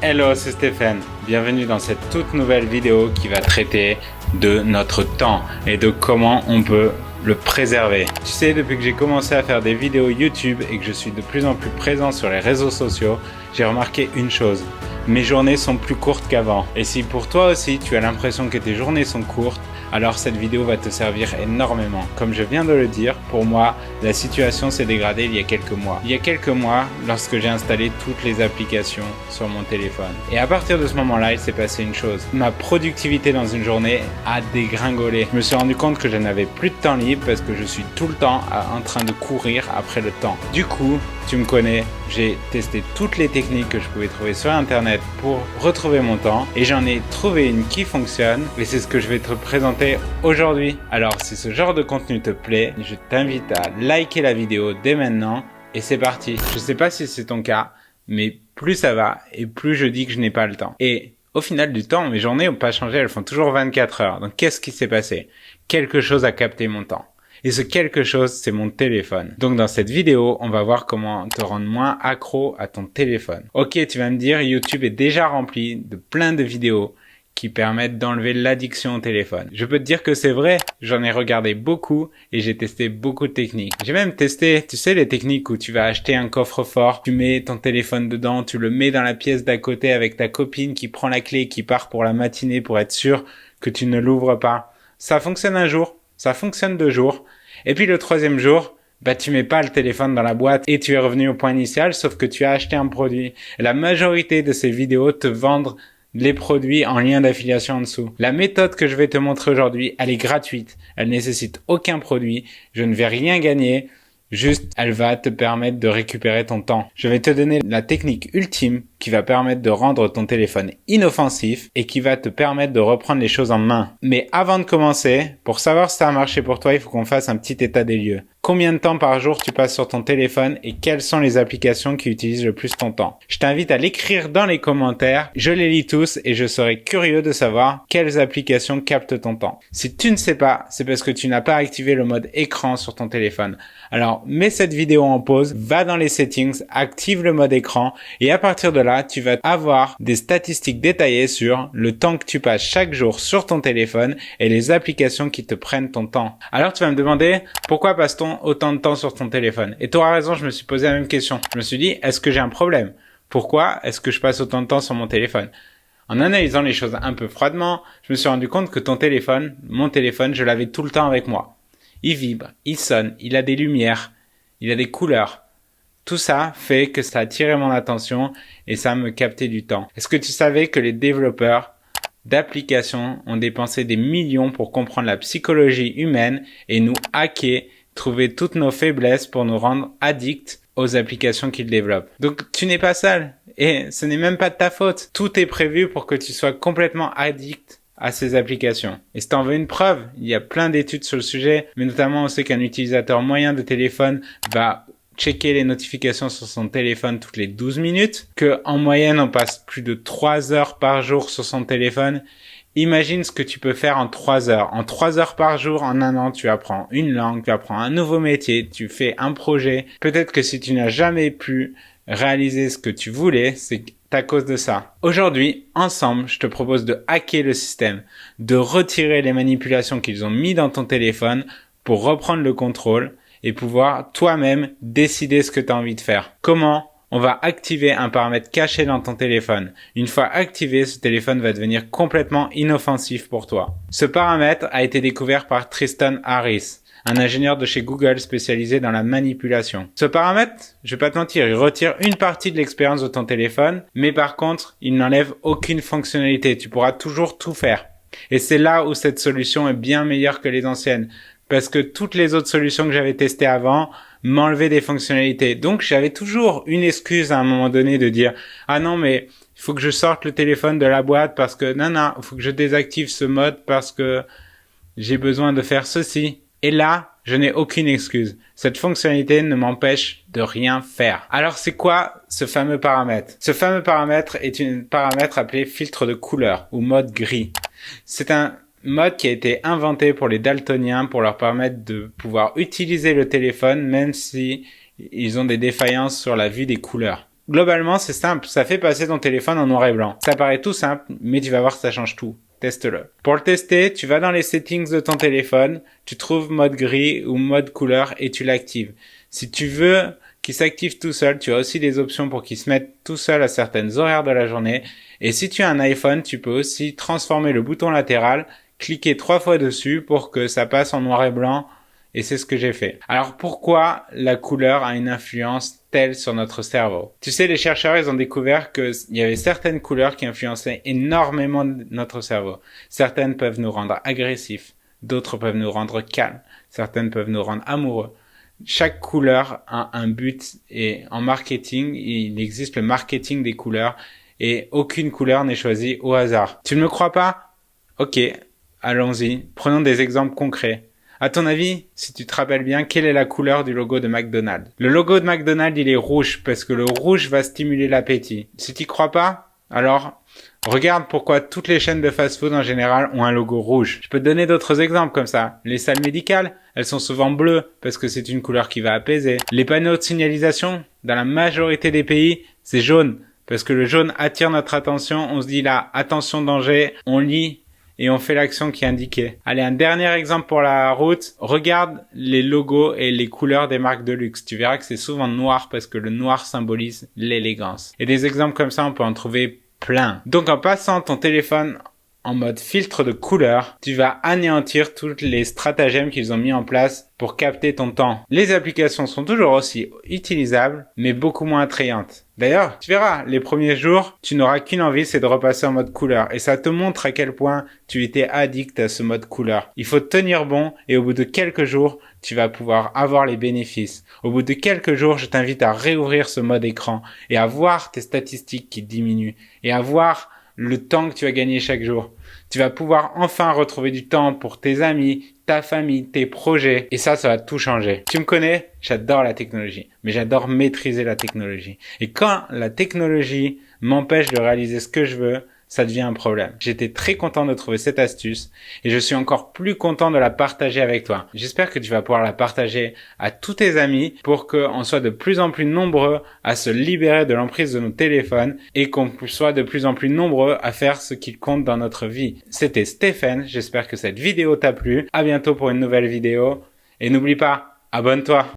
Hello, c'est Stéphane. Bienvenue dans cette toute nouvelle vidéo qui va traiter de notre temps et de comment on peut le préserver. Tu sais, depuis que j'ai commencé à faire des vidéos YouTube et que je suis de plus en plus présent sur les réseaux sociaux, j'ai remarqué une chose. Mes journées sont plus courtes qu'avant. Et si pour toi aussi tu as l'impression que tes journées sont courtes, alors cette vidéo va te servir énormément. Comme je viens de le dire, pour moi, la situation s'est dégradée il y a quelques mois. Il y a quelques mois, lorsque j'ai installé toutes les applications sur mon téléphone. Et à partir de ce moment-là, il s'est passé une chose. Ma productivité dans une journée a dégringolé. Je me suis rendu compte que je n'avais plus de temps libre parce que je suis tout le temps en train de courir après le temps. Du coup, tu me connais, j'ai testé toutes les techniques que je pouvais trouver sur internet pour retrouver mon temps et j'en ai trouvé une qui fonctionne et c'est ce que je vais te présenter aujourd'hui. Alors si ce genre de contenu te plaît, je t'invite à liker la vidéo dès maintenant et c'est parti. Je sais pas si c'est ton cas, mais plus ça va et plus je dis que je n'ai pas le temps. Et au final du temps, mes journées n'ont pas changé, elles font toujours 24 heures. Donc qu'est-ce qui s'est passé? Quelque chose a capté mon temps. Et ce quelque chose, c'est mon téléphone. Donc dans cette vidéo, on va voir comment te rendre moins accro à ton téléphone. Ok, tu vas me dire, YouTube est déjà rempli de plein de vidéos qui permettent d'enlever l'addiction au téléphone. Je peux te dire que c'est vrai, j'en ai regardé beaucoup et j'ai testé beaucoup de techniques. J'ai même testé, tu sais, les techniques où tu vas acheter un coffre-fort, tu mets ton téléphone dedans, tu le mets dans la pièce d'à côté avec ta copine qui prend la clé et qui part pour la matinée pour être sûr que tu ne l'ouvres pas. Ça fonctionne un jour, ça fonctionne 2 jours. Et puis le 3e jour, tu mets pas le téléphone dans la boîte et tu es revenu au point initial, sauf que tu as acheté un produit. Et la majorité de ces vidéos te vendent les produits en lien d'affiliation en dessous. La méthode que je vais te montrer aujourd'hui, elle est gratuite. Elle nécessite aucun produit. Je ne vais rien gagner. Juste, elle va te permettre de récupérer ton temps. Je vais te donner la technique ultime qui va permettre de rendre ton téléphone inoffensif et qui va te permettre de reprendre les choses en main. Mais avant de commencer, pour savoir si ça a marché pour toi, il faut qu'on fasse un petit état des lieux. Combien de temps par jour tu passes sur ton téléphone et quelles sont les applications qui utilisent le plus ton temps? Je t'invite à l'écrire dans les commentaires. Je les lis tous et je serai curieux de savoir quelles applications captent ton temps. Si tu ne sais pas, c'est parce que tu n'as pas activé le mode écran sur ton téléphone. Alors, mets cette vidéo en pause, va dans les settings, active le mode écran et à partir de là, tu vas avoir des statistiques détaillées sur le temps que tu passes chaque jour sur ton téléphone et les applications qui te prennent ton temps. Alors, tu vas me demander pourquoi passe-t-on autant de temps sur ton téléphone? Et tu auras raison, je me suis posé la même question. Je me suis dit, est-ce que j'ai un problème? Pourquoi est-ce que je passe autant de temps sur mon téléphone? En analysant les choses un peu froidement, je me suis rendu compte que mon téléphone, je l'avais tout le temps avec moi. Il vibre, il sonne, il a des lumières, il a des couleurs. Tout ça fait que ça a attiré mon attention et ça me captait du temps. Est-ce que tu savais que les développeurs d'applications ont dépensé des millions pour comprendre la psychologie humaine et nous hacker, trouver toutes nos faiblesses pour nous rendre addicts aux applications qu'ils développent? Donc tu n'es pas seul et ce n'est même pas de ta faute. Tout est prévu pour que tu sois complètement addict à ces applications. Et si t'en veux une preuve, il y a plein d'études sur le sujet, mais notamment on sait qu'un utilisateur moyen de téléphone va checker les notifications sur son téléphone toutes les 12 minutes, que en moyenne on passe plus de 3 heures par jour sur son téléphone. Imagine ce que tu peux faire en 3 heures. En 3 heures par jour, en un an, tu apprends une langue, tu apprends un nouveau métier, tu fais un projet. Peut-être que si tu n'as jamais pu réaliser ce que tu voulais, c'est à cause de ça. Aujourd'hui, ensemble, je te propose de hacker le système, de retirer les manipulations qu'ils ont mis dans ton téléphone pour reprendre le contrôle et pouvoir toi-même décider ce que tu as envie de faire. Comment? On va activer un paramètre caché dans ton téléphone. Une fois activé, ce téléphone va devenir complètement inoffensif pour toi. Ce paramètre a été découvert par Tristan Harris, un ingénieur de chez Google spécialisé dans la manipulation. Ce paramètre, je vais pas te mentir, il retire une partie de l'expérience de ton téléphone, mais par contre, il n'enlève aucune fonctionnalité. Tu pourras toujours tout faire. Et c'est là où cette solution est bien meilleure que les anciennes. Parce que toutes les autres solutions que j'avais testées avant m'enlevaient des fonctionnalités. Donc j'avais toujours une excuse à un moment donné de dire « Ah non, mais il faut que je sorte le téléphone de la boîte parce que non, il faut que je désactive ce mode parce que j'ai besoin de faire ceci. » Et là, je n'ai aucune excuse. Cette fonctionnalité ne m'empêche de rien faire. Alors c'est quoi ce fameux paramètre? Ce fameux paramètre est un paramètre appelé filtre de couleur ou mode gris. C'est un mode qui a été inventé pour les daltoniens pour leur permettre de pouvoir utiliser le téléphone même si ils ont des défaillances sur la vue des couleurs. Globalement, c'est simple, ça fait passer ton téléphone en noir et blanc. Ça paraît tout simple, mais tu vas voir que ça change tout. Teste-le. Pour le tester, tu vas dans les settings de ton téléphone, tu trouves mode gris ou mode couleur et tu l'actives. Si tu veux qu'il s'active tout seul, tu as aussi des options pour qu'il se mette tout seul à certaines horaires de la journée. Et si tu as un iPhone, tu peux aussi transformer le bouton latéral, cliquer 3 fois dessus pour que ça passe en noir et blanc. Et c'est ce que j'ai fait. Alors pourquoi la couleur a une influence telle sur notre cerveau? Tu sais, les chercheurs, ils ont découvert qu'il y avait certaines couleurs qui influençaient énormément notre cerveau. Certaines peuvent nous rendre agressifs, d'autres peuvent nous rendre calmes, certaines peuvent nous rendre amoureux. Chaque couleur a un but et en marketing, il existe le marketing des couleurs et aucune couleur n'est choisie au hasard. Tu ne me crois pas? Ok, allons-y. Prenons des exemples concrets. À ton avis, si tu te rappelles bien, quelle est la couleur du logo de McDonald's? Le logo de McDonald's, il est rouge parce que le rouge va stimuler l'appétit. Si tu crois pas, alors regarde pourquoi toutes les chaînes de fast-food en général ont un logo rouge. Je peux te donner d'autres exemples comme ça. Les salles médicales, elles sont souvent bleues parce que c'est une couleur qui va apaiser. Les panneaux de signalisation, dans la majorité des pays, c'est jaune parce que le jaune attire notre attention. On se dit là, attention danger, on lit et on fait l'action qui est indiquée. Allez, un dernier exemple pour la route. Regarde les logos et les couleurs des marques de luxe. Tu verras que c'est souvent noir parce que le noir symbolise l'élégance. Et des exemples comme ça, on peut en trouver plein. Donc en passant ton téléphone en mode filtre de couleur, tu vas anéantir tous les stratagèmes qu'ils ont mis en place pour capter ton temps. Les applications sont toujours aussi utilisables, mais beaucoup moins attrayantes. D'ailleurs, tu verras, les premiers jours, tu n'auras qu'une envie, c'est de repasser en mode couleur. Et ça te montre à quel point tu étais addict à ce mode couleur. Il faut tenir bon et au bout de quelques jours, tu vas pouvoir avoir les bénéfices. Au bout de quelques jours, je t'invite à réouvrir ce mode écran et à voir tes statistiques qui diminuent et à voir le temps que tu as gagné chaque jour. Tu vas pouvoir enfin retrouver du temps pour tes amis, ta famille, tes projets. Et ça va tout changer. Tu me connais, j'adore la technologie, mais j'adore maîtriser la technologie. Et quand la technologie m'empêche de réaliser ce que je veux, ça devient un problème. J'étais très content de trouver cette astuce et je suis encore plus content de la partager avec toi. J'espère que tu vas pouvoir la partager à tous tes amis pour qu'on soit de plus en plus nombreux à se libérer de l'emprise de nos téléphones et qu'on soit de plus en plus nombreux à faire ce qui compte dans notre vie. C'était Stéphane, j'espère que cette vidéo t'a plu. À bientôt pour une nouvelle vidéo et n'oublie pas, abonne-toi.